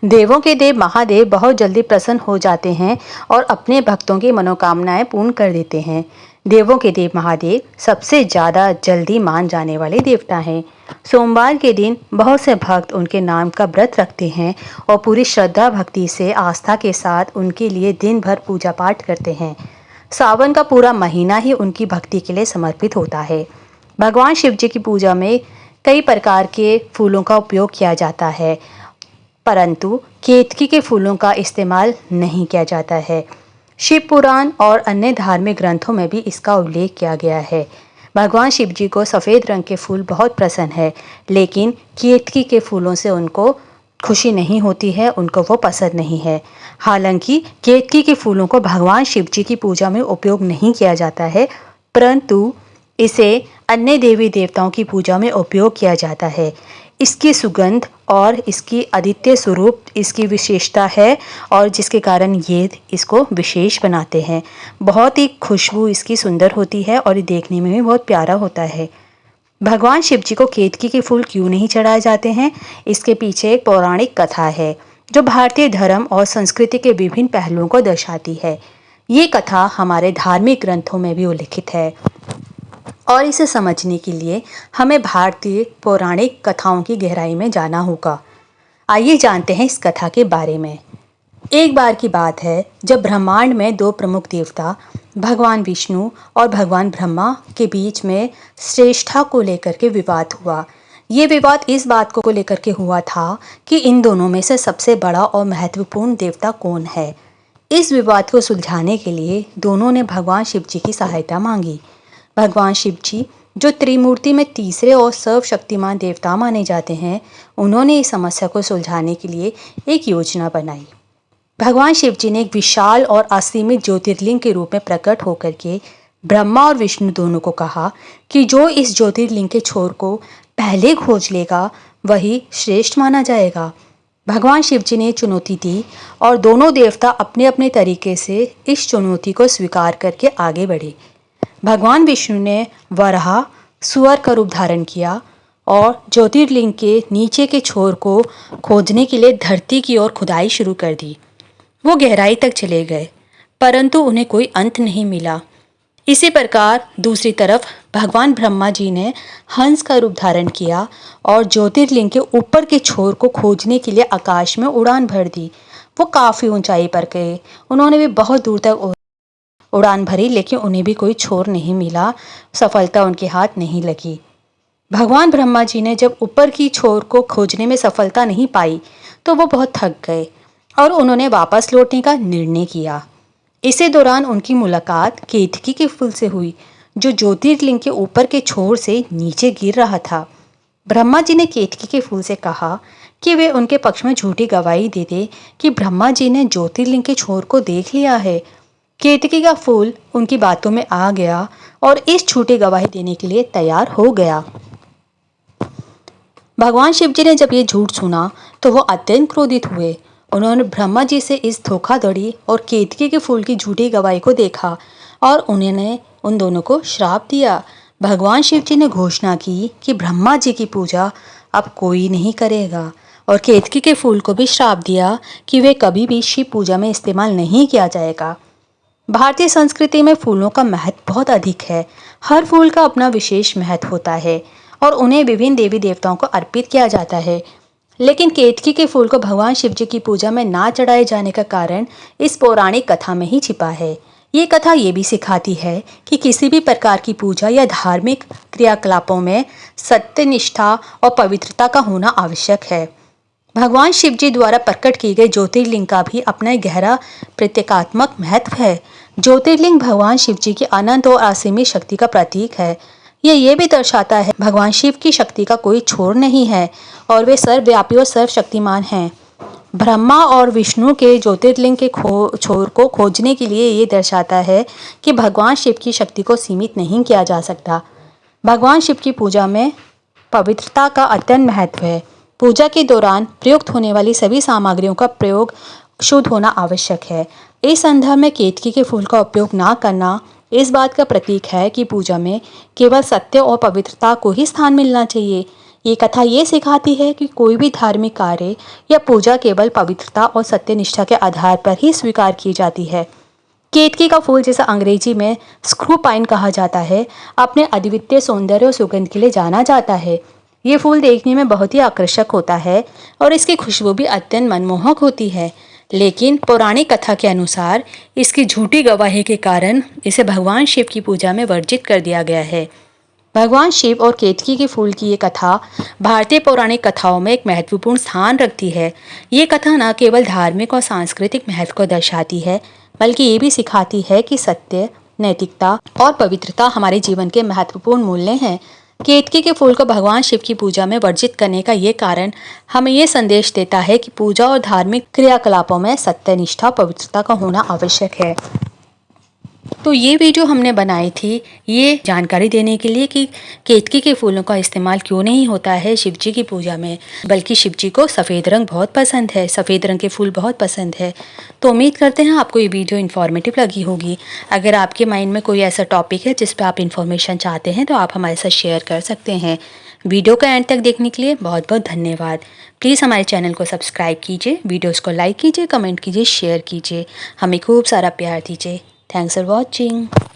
देवों के देव महादेव बहुत जल्दी प्रसन्न हो जाते हैं और अपने भक्तों की मनोकामनाएं पूर्ण कर देते हैं। देवों के देव महादेव सबसे ज़्यादा जल्दी मान जाने वाले देवता हैं। सोमवार के दिन बहुत से भक्त उनके नाम का व्रत रखते हैं और पूरी श्रद्धा भक्ति से आस्था के साथ उनके लिए दिन भर पूजा पाठ करते हैं। सावन का पूरा महीना ही उनकी भक्ति के लिए समर्पित होता है। भगवान शिव जी की पूजा में कई प्रकार के फूलों का उपयोग किया जाता है, परंतु केतकी के फूलों का इस्तेमाल नहीं किया जाता है। शिव पुराण और अन्य धार्मिक ग्रंथों में भी इसका उल्लेख किया गया है। भगवान शिव जी को सफ़ेद रंग के फूल बहुत पसंद है, लेकिन केतकी के फूलों से उनको खुशी नहीं होती है, उनको वो पसंद नहीं है। हालांकि केतकी के फूलों को भगवान शिव जी की पूजा में उपयोग नहीं किया जाता है, परंतु इसे अन्य देवी देवताओं की पूजा में उपयोग किया जाता है। इसकी सुगंध और इसकी अद्वितीय स्वरूप इसकी विशेषता है और जिसके कारण ये इसको विशेष बनाते हैं। बहुत ही खुशबू इसकी सुंदर होती है और ये देखने में भी बहुत प्यारा होता है। भगवान शिव जी को केतकी के फूल क्यों नहीं चढ़ाए जाते हैं, इसके पीछे एक पौराणिक कथा है जो भारतीय धर्म और संस्कृति के विभिन्न पहलुओं को दर्शाती है। ये कथा हमारे धार्मिक ग्रंथों में भी उल्लिखित है और इसे समझने के लिए हमें भारतीय पौराणिक कथाओं की गहराई में जाना होगा। आइए जानते हैं इस कथा के बारे में। एक बार की बात है जब ब्रह्मांड में दो प्रमुख देवता भगवान विष्णु और भगवान ब्रह्मा के बीच में श्रेष्ठता को लेकर के विवाद हुआ। ये विवाद इस बात को लेकर के हुआ था कि इन दोनों में से सबसे बड़ा और महत्वपूर्ण देवता कौन है। इस विवाद को सुलझाने के लिए दोनों ने भगवान शिव जी की सहायता मांगी। भगवान शिव जी जो त्रिमूर्ति में तीसरे और सर्वशक्तिमान देवता माने जाते हैं, उन्होंने इस समस्या को सुलझाने के लिए एक योजना बनाई। भगवान शिव जी ने एक विशाल और असीमित ज्योतिर्लिंग के रूप में प्रकट होकर के ब्रह्मा और विष्णु दोनों को कहा कि जो इस ज्योतिर्लिंग के छोर को पहले खोज लेगा वही श्रेष्ठ माना जाएगा। भगवान शिव जी ने चुनौती दी और दोनों देवता अपने अपने तरीके से इस चुनौती को स्वीकार करके आगे बढ़े। भगवान विष्णु ने वराह सुअर का रूप धारण किया और ज्योतिर्लिंग के नीचे के छोर को खोजने के लिए धरती की ओर खुदाई शुरू कर दी। वो गहराई तक चले गए, परंतु उन्हें कोई अंत नहीं मिला। इसी प्रकार दूसरी तरफ भगवान ब्रह्मा जी ने हंस का रूप धारण किया और ज्योतिर्लिंग के ऊपर के छोर को खोजने के लिए आकाश में उड़ान भर दी। वो काफ़ी ऊंचाई पर गए, उन्होंने भी बहुत दूर तक उड़ान भरी, लेकिन उन्हें भी कोई छोर नहीं मिला, सफलता उनके हाथ नहीं लगी। भगवान ब्रह्मा जी ने जब ऊपर की छोर को खोजने में सफलता नहीं पाई तो वो बहुत थक गए और उन्होंने वापस लौटने का निर्णय किया। इसी दौरान उनकी मुलाकात केतकी के फूल से हुई जो ज्योतिर्लिंग के ऊपर के छोर से नीचे गिर रहा था। ब्रह्मा जी ने केतकी के फूल से कहा कि वे उनके पक्ष में झूठी गवाही दे दे कि ब्रह्मा जी ने ज्योतिर्लिंग के छोर को देख लिया है। केतकी का फूल उनकी बातों में आ गया और इस झूठी गवाही देने के लिए तैयार हो गया। भगवान शिव जी ने जब ये झूठ सुना तो वो अत्यंत क्रोधित हुए। उन्होंने ब्रह्मा जी से इस धोखाधड़ी और केतकी के फूल की झूठी गवाही को देखा और उन्होंने उन दोनों को श्राप दिया। भगवान शिव जी ने घोषणा की कि ब्रह्मा जी की पूजा अब कोई नहीं करेगा और केतकी के फूल को भी श्राप दिया कि वे कभी भी शिव पूजा में इस्तेमाल नहीं किया जाएगा। भारतीय संस्कृति में फूलों का महत्व बहुत अधिक है। हर फूल का अपना विशेष महत्व होता है और उन्हें विभिन्न देवी देवताओं को अर्पित किया जाता है, लेकिन केतकी के फूल को भगवान शिव जी की पूजा में ना चढ़ाए जाने का कारण इस पौराणिक कथा में ही छिपा है। ये कथा ये भी सिखाती है कि किसी भी प्रकार की पूजा या धार्मिक क्रियाकलापों में सत्यनिष्ठा और पवित्रता का होना आवश्यक है। भगवान शिव जी द्वारा प्रकट की गई ज्योतिर्लिंग का भी अपना गहरा प्रतीकात्मक महत्व है। ज्योतिर्लिंग भगवान शिव जी की अनंत और असीमित शक्ति का प्रतीक है। ये भी दर्शाता है भगवान शिव की शक्ति का कोई छोर नहीं है और वे सर्वव्यापी और सर्वशक्तिमान हैं। ब्रह्मा और विष्णु के ज्योतिर्लिंग के छोर को खोजने के लिए ये दर्शाता है कि भगवान शिव की शक्ति को सीमित नहीं किया जा सकता। भगवान शिव की पूजा में पवित्रता का अत्यंत महत्व है। पूजा के दौरान प्रयुक्त होने वाली सभी सामग्रियों का प्रयोग शुद्ध होना आवश्यक है। इस संदर्भ में केतकी के फूल का उपयोग ना करना इस बात का प्रतीक है कि पूजा में केवल सत्य और पवित्रता को ही स्थान मिलना चाहिए। ये कथा ये सिखाती है कि कोई भी धार्मिक कार्य या पूजा केवल पवित्रता और सत्यनिष्ठा के आधार पर ही स्वीकार की जाती है। केतकी का फूल, जिसे अंग्रेजी में स्क्रू पाइन कहा जाता है, अपने अद्वितीय सौंदर्य और सुगंध के लिए जाना जाता है। ये फूल देखने में बहुत ही आकर्षक होता है और इसकी खुशबू भी अत्यंत मनमोहक होती है। लेकिन पौराणिक कथा के अनुसार इसकी झूठी गवाही के कारण इसे भगवान शिव की पूजा में वर्जित कर दिया गया है। भगवान शिव और केतकी के फूल की ये कथा भारतीय पौराणिक कथाओं में एक महत्वपूर्ण स्थान रखती है। ये कथा न केवल धार्मिक और सांस्कृतिक महत्व को दर्शाती है, बल्कि ये भी सिखाती है कि सत्य, नैतिकता और पवित्रता हमारे जीवन के महत्वपूर्ण मूल्य हैं। केतकी के फूल को भगवान शिव की पूजा में वर्जित करने का ये कारण हमें ये संदेश देता है कि पूजा और धार्मिक क्रियाकलापों में सत्यनिष्ठा, पवित्रता का होना आवश्यक है। तो ये वीडियो हमने बनाई थी ये जानकारी देने के लिए कि केतकी के फूलों का इस्तेमाल क्यों नहीं होता है शिव जी की पूजा में, बल्कि शिव जी को सफ़ेद रंग बहुत पसंद है, सफ़ेद रंग के फूल बहुत पसंद है। तो उम्मीद करते हैं आपको ये वीडियो इन्फॉर्मेटिव लगी होगी। अगर आपके माइंड में कोई ऐसा टॉपिक है जिस पर आप इन्फॉर्मेशन चाहते हैं तो आप हमारे साथ शेयर कर सकते हैं। वीडियो को एंड तक देखने के लिए बहुत बहुत धन्यवाद। प्लीज़ हमारे चैनल को सब्सक्राइब कीजिए, वीडियोस को लाइक कीजिए, कमेंट कीजिए, शेयर कीजिए, हमें खूब सारा प्यार दीजिए। Thanks for watching.